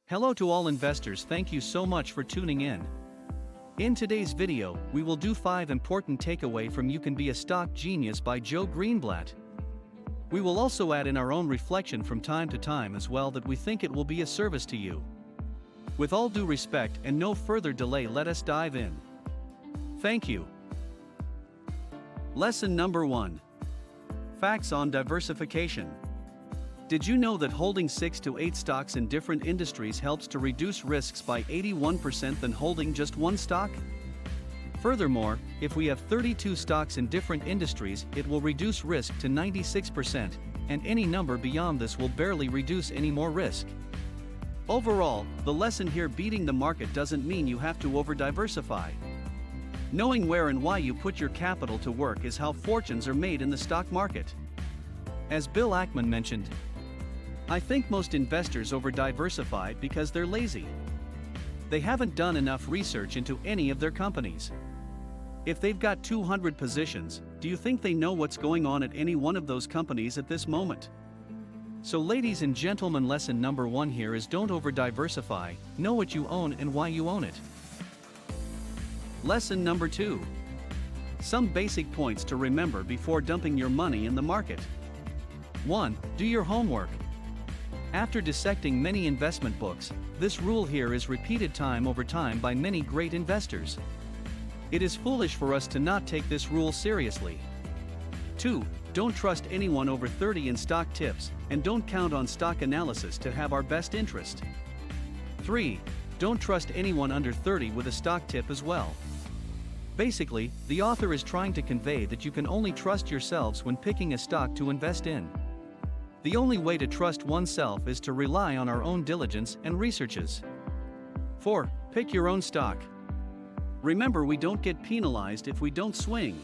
Hello to all investors, thank you so much for tuning in. In today's video, we will do 5 important takeaway from You Can Be a Stock Genius by Joe Greenblatt. We will also add in our own reflection from time to time as well that we think it will be a service to you. With all due respect and no further delay, let us dive in. Thank you. Lesson number 1. Facts on diversification. Did you know that holding 6 to 8 stocks in different industries helps to reduce risks by 81% than holding just one stock? Furthermore, if we have 32 stocks in different industries, it will reduce risk to 96%, and any number beyond this will barely reduce any more risk. Overall, the lesson here: beating the market doesn't mean you have to over-diversify. Knowing where and why you put your capital to work is how fortunes are made in the stock market. As Bill Ackman mentioned, I think most investors over-diversify because they're lazy. They haven't done enough research into any of their companies. If they've got 200 positions, do you think they know what's going on at any one of those companies at this moment? So ladies and gentlemen, lesson number 1 here is don't over-diversify, know what you own and why you own it. Lesson number 2. Some basic points to remember before dumping your money in the market. 1. Do your homework. After dissecting many investment books, this rule here is repeated time over time by many great investors. It is foolish for us to not take this rule seriously. 2. Don't trust anyone over 30 in stock tips, and don't count on stock analysis to have our best interest. 3. Don't trust anyone under 30 with a stock tip as well. Basically, the author is trying to convey that you can only trust yourselves when picking a stock to invest in. The only way to trust oneself is to rely on our own diligence and researches. 4. Pick your own stock. Remember, we don't get penalized if we don't swing.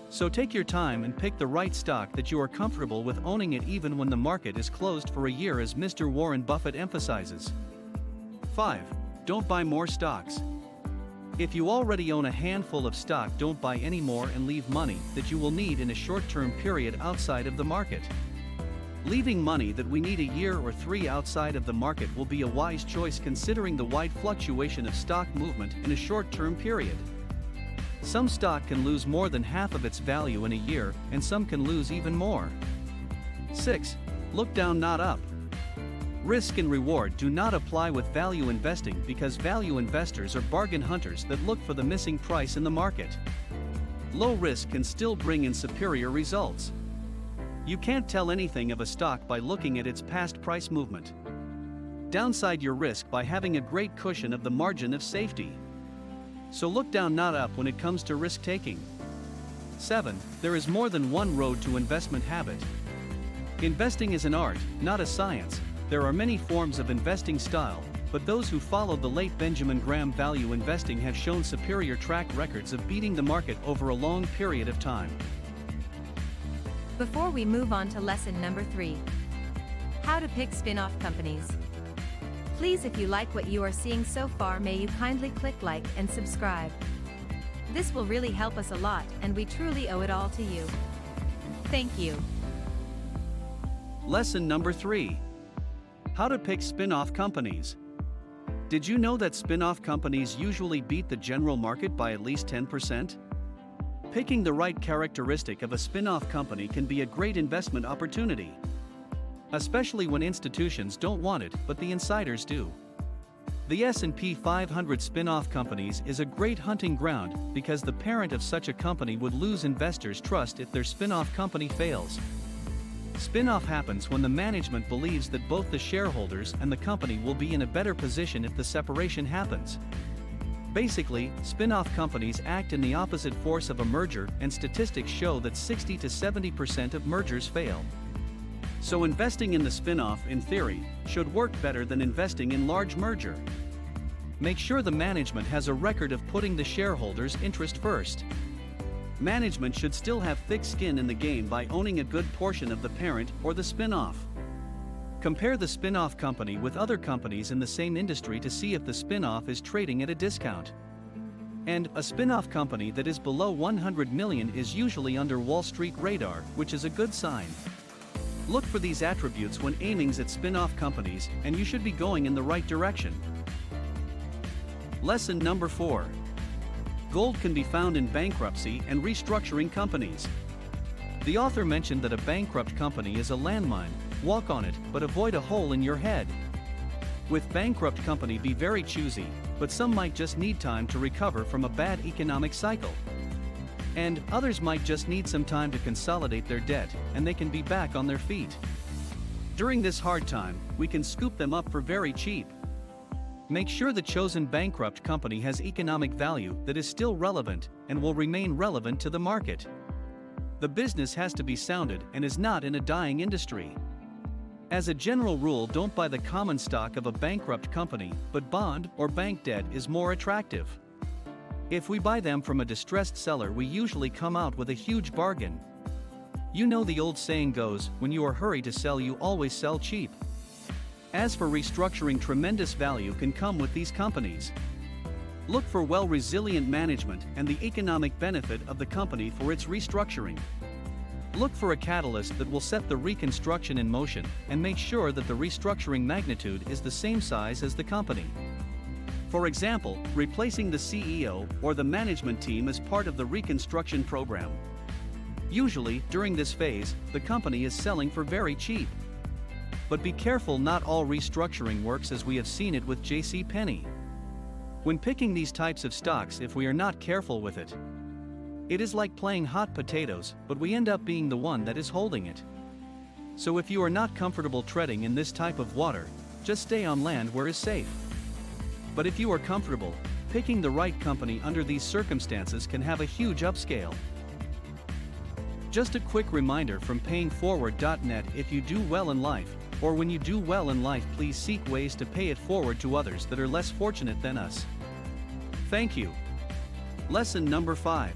So take your time and pick the right stock that you are comfortable with owning it even when the market is closed for a year, as Mr. Warren Buffett emphasizes. 5. Don't buy more stocks. If you already own a handful of stock, don't buy any more and leave money that you will need in a short-term period outside of the market. Leaving money that we need a year or 3 outside of the market will be a wise choice considering the wide fluctuation of stock movement in a short-term period. Some stock can lose more than half of its value in a year, and some can lose even more. 6. Look down, not up. Risk and reward do not apply with value investing because value investors are bargain hunters that look for the missing price in the market. Low risk can still bring in superior results. You can't tell anything of a stock by looking at its past price movement. Downside your risk by having a great cushion of the margin of safety. So look down, not up when it comes to risk taking. 7. There is more than one road to investment habit. Investing is an art, not a science. There are many forms of investing style, but those who followed the late Benjamin Graham value investing have shown superior track records of beating the market over a long period of time. Before we move on to lesson number 3. How to pick spin-off companies. Please, if you like what you are seeing so far, may you kindly click like and subscribe. This will really help us a lot, and we truly owe it all to you. Thank you. Lesson number 3. How to pick spin-off companies. Did you know that spin-off companies usually beat the general market by at least 10%? Picking the right characteristic of a spin-off company can be a great investment opportunity, especially when institutions don't want it but the insiders do. The S&P 500 spin-off companies is a great hunting ground because the parent of such a company would lose investors' trust if their spin-off company fails. Spin-off happens when the management believes that both the shareholders and the company will be in a better position if the separation happens. Basically, spin-off companies act in the opposite force of a merger, and statistics show that 60 to 70% of mergers fail. So investing in the spin-off, in theory, should work better than investing in large merger. Make sure the management has a record of putting the shareholders' interest first. Management should still have thick skin in the game by owning a good portion of the parent or the spin-off. Compare the spin-off company with other companies in the same industry to see if the spin-off is trading at a discount. And a spin-off company that is below 100 million is usually under Wall Street radar, which is a good sign. Look for these attributes when aiming at spin-off companies, and you should be going in the right direction. Lesson number 4. Gold can be found in bankruptcy and restructuring companies. The author mentioned that a bankrupt company is a landmine. Walk on it, but avoid a hole in your head. With bankrupt company, be very choosy, but some might just need time to recover from a bad economic cycle. And others might just need some time to consolidate their debt, and they can be back on their feet. During this hard time, we can scoop them up for very cheap. Make sure the chosen bankrupt company has economic value that is still relevant and will remain relevant to the market. The business has to be sounded and is not in a dying industry. As a general rule, don't buy the common stock of a bankrupt company, but bond or bank debt is more attractive. If we buy them from a distressed seller, we usually come out with a huge bargain. You know the old saying goes, when you are hurried to sell, you always sell cheap. As for restructuring, tremendous value can come with these companies. Look for resilient management and the economic benefit of the company for its restructuring. Look for a catalyst that will set the reconstruction in motion, and make sure that the restructuring magnitude is the same size as the company. For example, replacing the CEO or the management team as part of the reconstruction program. Usually, during this phase, the company is selling for very cheap. But be careful, not all restructuring works as we have seen it with JCPenney. When picking these types of stocks, if we are not careful with it, it is like playing hot potatoes, but we end up being the one that is holding it. So if you are not comfortable treading in this type of water, just stay on land where is safe. But if you are comfortable, picking the right company under these circumstances can have a huge upscale. Just a quick reminder from payingforward.net: if you do well in life, or when you do well in life, please seek ways to pay it forward to others that are less fortunate than us. Thank you. Lesson number 5.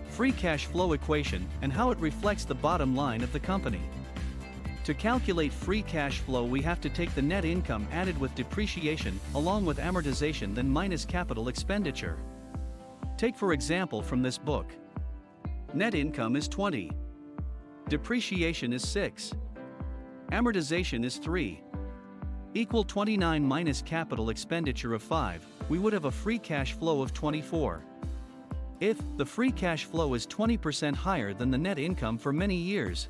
Free cash flow equation and how it reflects the bottom line of the company. To calculate free cash flow, we have to take the net income added with depreciation, along with amortization, then minus capital expenditure. Take for example from this book. Net income is 20. Depreciation is 6. Amortization is 3. Equal 29 minus capital expenditure of 5, we would have a free cash flow of 24. If the free cash flow is 20% higher than the net income for many years,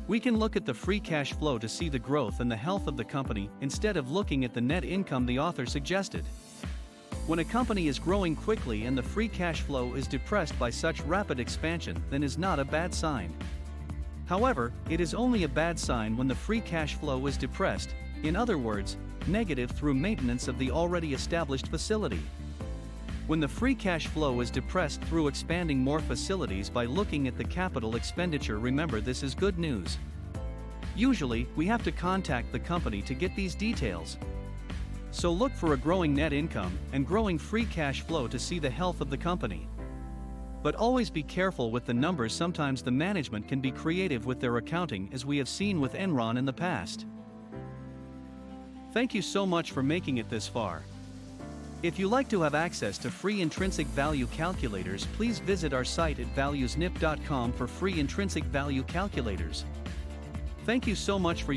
we can look at the free cash flow to see the growth and the health of the company instead of looking at the net income the author suggested. When a company is growing quickly and the free cash flow is depressed by such rapid expansion, then is not a bad sign. However, it is only a bad sign when the free cash flow is depressed, in other words, negative through maintenance of the already established facility. When the free cash flow is depressed through expanding more facilities by looking at the capital expenditure, remember this is good news. Usually, we have to contact the company to get these details. So look for a growing net income and growing free cash flow to see the health of the company. But always be careful with the numbers. Sometimes the management can be creative with their accounting, as we have seen with Enron in the past. Thank you so much for making it this far. If you like to have access to free intrinsic value calculators, please visit our site at valuesnip.com for free intrinsic value calculators. Thank you so much for